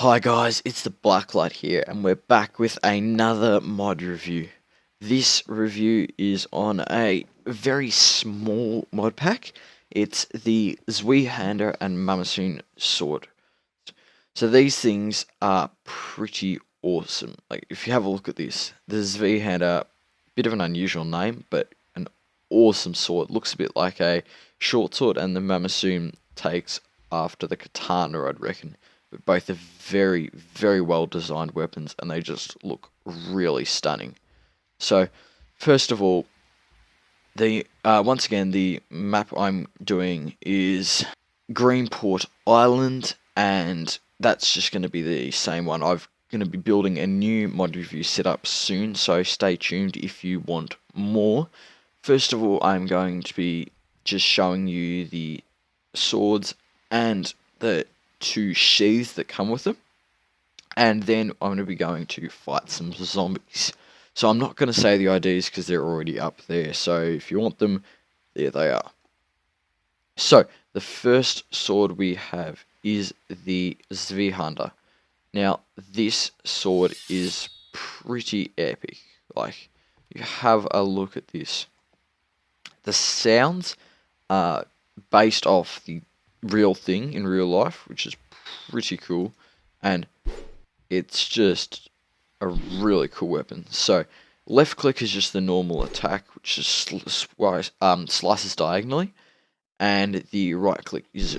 Hi guys, it's the Blacklight here, and we're back with another mod review. This review is on a very small mod pack. It's the Zweihander and Mamasoon sword. So these things are pretty awesome. Like, if you have a look at this, the Zweihander, bit of an unusual name, but an awesome sword. Looks a bit like a short sword, and the Mamasoon takes after the katana, I'd reckon. But both are very, very well designed weapons, and they just look really stunning. So, first of all, once again, the map I'm doing is Greenport Island, and that's just going to be the same one. I'm going to be building a new mod review setup soon, so stay tuned if you want more. First of all, I'm going to be just showing you the swords and the two sheaths that come with them, and then I'm going to be going to fight some zombies. So I'm not going to say the IDs because they're already up there, so if you want them, there they are. So the first sword we have is the Zweihander. Now this sword is pretty epic. Like, you have a look at this. The sounds are based off the real thing in real life, which is pretty cool, and it's just a really cool weapon. So left click is just the normal attack, which just slices diagonally, and the right click is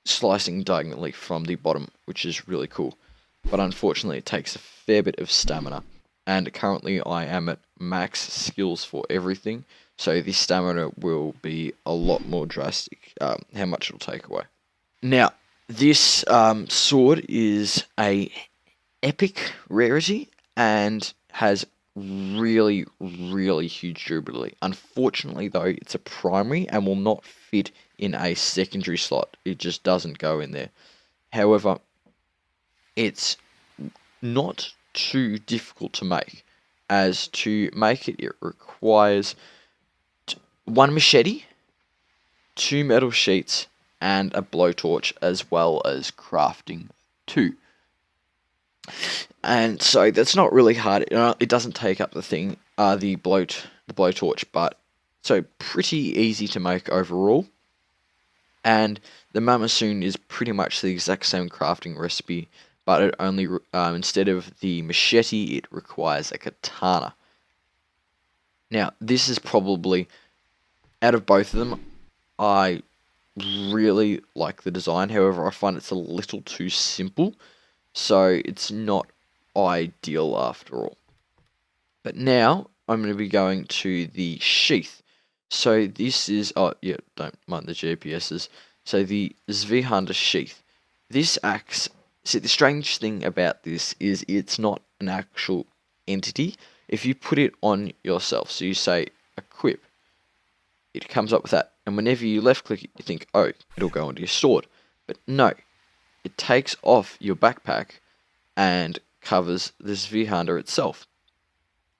slicing diagonally from the bottom, which is really cool. But unfortunately it takes a fair bit of stamina, and currently I am at max skills for everything, so the stamina will be a lot more drastic, how much it'll take away. Now, this sword is a epic rarity and has really, really huge durability. Unfortunately, though, it's a primary and will not fit in a secondary slot. It just doesn't go in there. However, it's not too difficult to make. As to make it, it requires one machete, 2 metal sheets, and a blowtorch, as well as crafting 2. And so that's not really hard. It doesn't take up the blowtorch, but so pretty easy to make overall. And the Mamasoon is pretty much the exact same crafting recipe, but it only instead of the machete, it requires a katana. Now, this is probably, out of both of them, I really like the design. However, I find it's a little too simple, so it's not ideal after all. But now I'm going to be going to the sheath. So this is, oh yeah, don't mind the GPSs. So the Zweihander sheath. This acts, see, the strange thing about this is it's not an actual entity. If you put it on yourself, so you say equip, it comes up with that. And whenever you left click it, you think, oh, it'll go onto your sword. But no, it takes off your backpack and covers the Zweihander itself.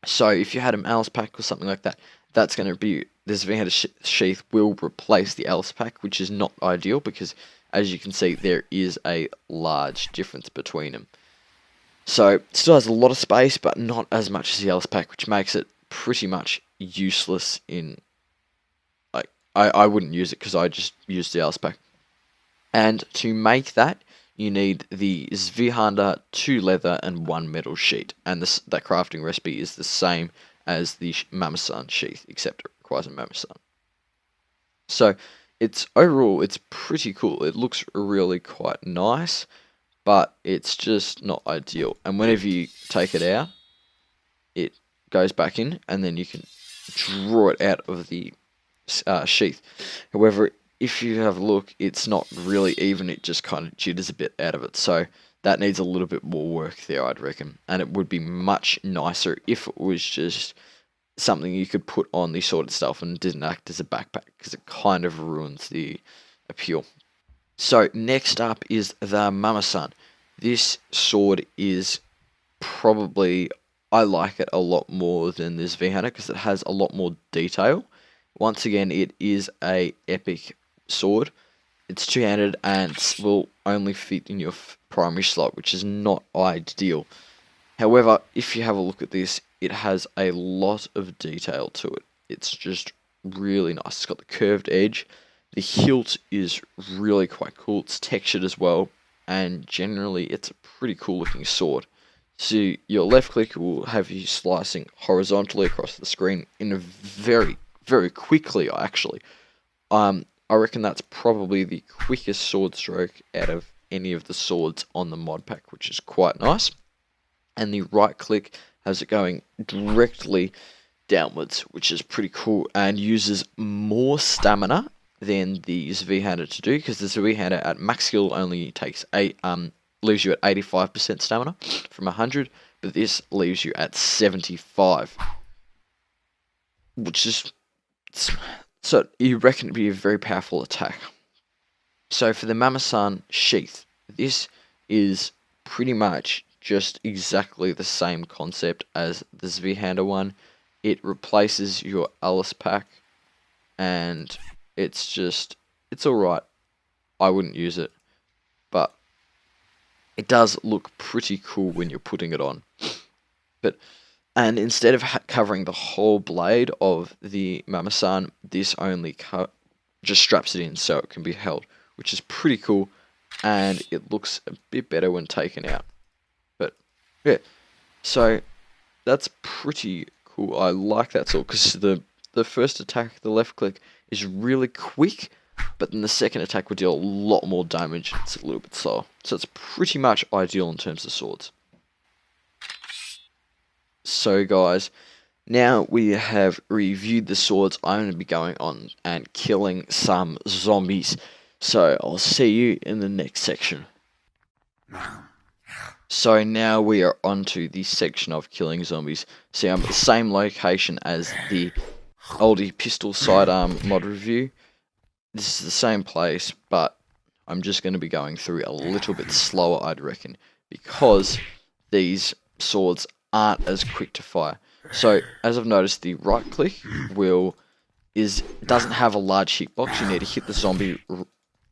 So if you had an Alice pack or something like that, that's going to be, the Zweihander sheath will replace the Alice pack, which is not ideal because, as you can see, there is a large difference between them. So it still has a lot of space, but not as much as the Alice pack, which makes it pretty much useless in, like, I wouldn't use it because I just used the Alice pack. And to make that, you need the Zweihander, 2 leather, and 1 metal sheet. And that crafting recipe is the same as the Mamasoon sheath, except it requires a Mamasoon. So overall, it's pretty cool. It looks really quite nice, but it's just not ideal. And whenever you take it out, it goes back in, and then you can draw it out of the sheath. However, if you have a look, it's not really even, it just kind of jitters a bit out of it, so that needs a little bit more work there, I'd reckon, and it would be much nicer if it was just something you could put on the sword itself and didn't act as a backpack, because it kind of ruins the appeal. So next up is the Mamasoon. This sword is probably, I like it a lot more than this Zweihander because it has a lot more detail. Once again, it is a epic sword, It's two-handed and will only fit in your primary slot, which is not ideal. However, if you have a look at this, it has a lot of detail to it. It's just really nice. It's got the curved edge. The hilt is really quite cool. It's textured as well, and generally it's a pretty cool looking sword. So your left click will have you slicing horizontally across the screen in a very, very quickly, actually. I reckon that's probably the quickest sword stroke out of any of the swords on the mod pack, which is quite nice. And the right click has it going directly downwards, which is pretty cool, and uses more stamina than the Z-hander to do, because the Z-hander at max skill only takes leaves you at 85% stamina from 100, but this leaves you at 75, which is, so you reckon it'd be a very powerful attack. So for the Mamasan sheath, this is pretty much just exactly the same concept as the Z-hander one. It replaces your Alice pack, and it's alright. I wouldn't use it, but it does look pretty cool when you're putting it on. And instead of covering the whole blade of the Mamasan, this only just straps it in so it can be held, which is pretty cool, and it looks a bit better when taken out. But yeah, so that's pretty cool. I like that sword because the first attack, the left click, is really quick, but then the second attack will deal a lot more damage. It's a little bit slower, so it's pretty much ideal in terms of swords. So guys, now we have reviewed the swords, I'm going to be going on and killing some zombies. So I'll see you in the next section. So now we are onto the section of killing zombies. See, I'm at the same location as the oldie pistol sidearm mod review. This is the same place, but I'm just going to be going through a little bit slower, I'd reckon, because these swords aren't as quick to fire. So as I've noticed, the right click doesn't have a large hitbox. You need to hit the zombie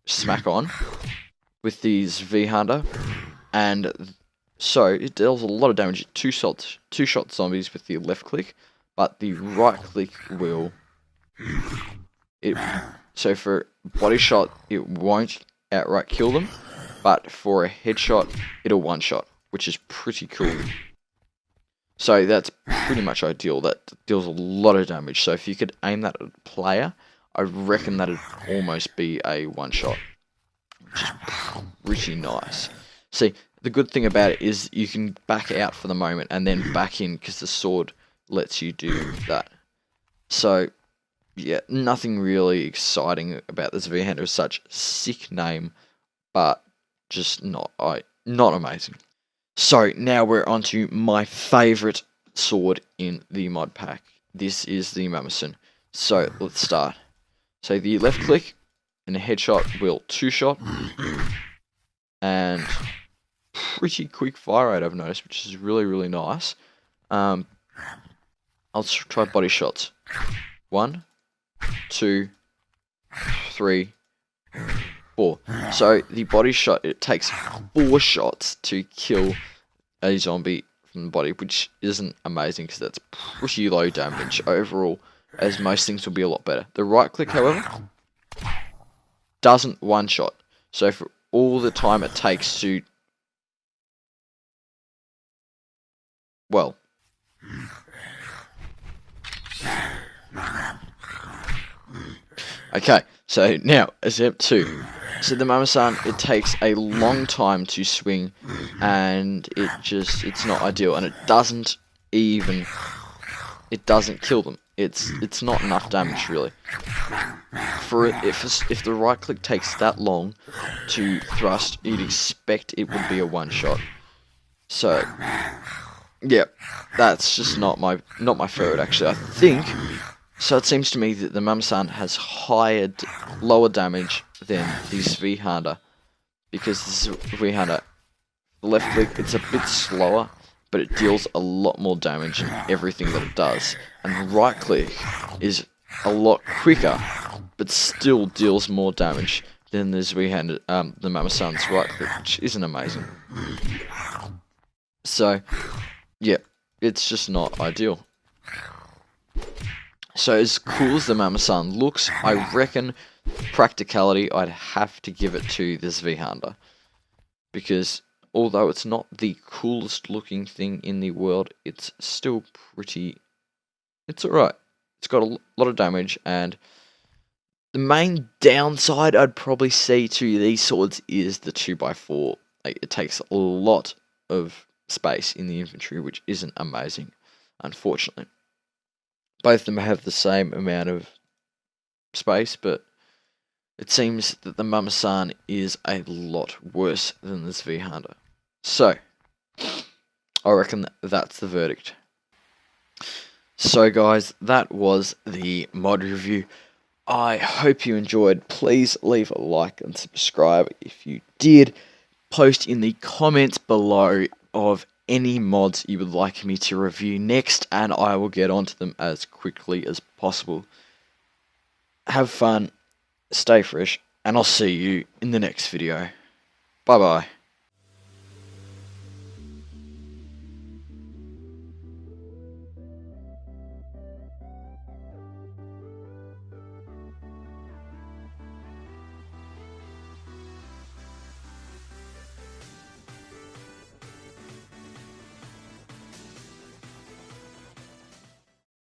smack on with the Z-hander, and so it deals a lot of damage. Two shot zombies with the left click, but the right click will so for body shot it won't outright kill them, but for a headshot it'll one shot, which is pretty cool. So that's pretty much ideal. That deals a lot of damage. So if you could aim that at a player, I reckon that'd almost be a one shot, which is pretty nice. See, the good thing about it is you can back out for the moment and then back in, because the sword lets you do that. So yeah, nothing really exciting about this Z-hander as such. Sick name, but just not amazing. So now we're on to my favourite sword in the mod pack. This is the Mamasan. So let's start. So the left click and a headshot will two-shot, and pretty quick fire rate I've noticed, which is really, really nice. I'll try body shots. 1, 2, 3, 4. So the body shot, it takes 4 shots to kill a zombie from the body, which isn't amazing because that's pretty low damage overall, as most things will be a lot better. The right click, however, doesn't one shot. So for all the time it takes to, well, okay, so now attempt 2. So the Mamasan, it takes a long time to swing, and it's not ideal, and it doesn't kill them. It's not enough damage really. If the right click takes that long to thrust, you'd expect it would be a one shot. So yeah, that's just not my favorite actually. I think so. It seems to me that the Mamasan has lower damage than the Z-hander, because the Z-hander, the left click, it's a bit slower, but it deals a lot more damage in everything that it does. And the right click is a lot quicker, but still deals more damage. than the Z-handed, the Mama-san's right click, which isn't amazing. So, yeah, it's just not ideal. So as cool as the Mama-san looks, I reckon practicality, I'd have to give it to this V-hander. Because although it's not the coolest looking thing in the world, it's still pretty... It's alright. It's got a lot of damage, and the main downside I'd probably see to these swords is the 2x4. Like, it takes a lot of space in the inventory, which isn't amazing, unfortunately. Both of them have the same amount of space, but it seems that the Mama-san is a lot worse than this V-hander. So, I reckon that's the verdict. So guys, that was the mod review. I hope you enjoyed. Please leave a like and subscribe if you did. Post in the comments below of any mods you would like me to review next, and I will get onto them as quickly as possible. Have fun, stay fresh, and I'll see you in the next video. Bye bye.